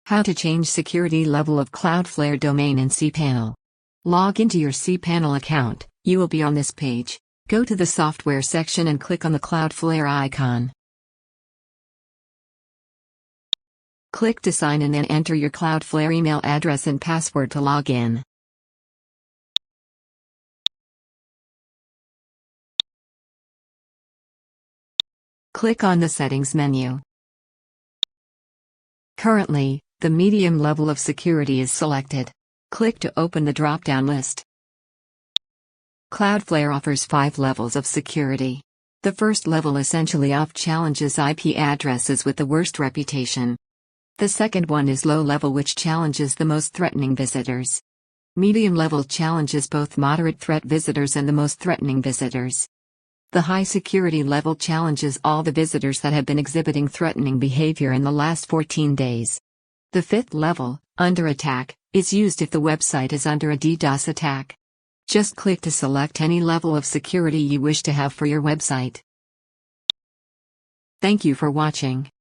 How to change security level of Cloudflare domain in cPanel. Log into your cPanel account. You will be on this page. Go to the software section and click on the Cloudflare icon. Click to sign in and enter your Cloudflare email address and password to log in. Click on the settings menu. Currently, the medium level of security is selected. Click to open the drop-down list. Cloudflare offers 5 levels of security. The first level essentially challenges IP addresses with the worst reputation. The second one is low level, which challenges the most threatening visitors. Medium level challenges both moderate threat visitors and the most threatening visitors. The high security level challenges all the visitors that have been exhibiting threatening behavior in the last 14 days. The fifth level, under attack, is used if the website is under a DDoS attack. Just click to select any level of security you wish to have for your website. Thank you for watching.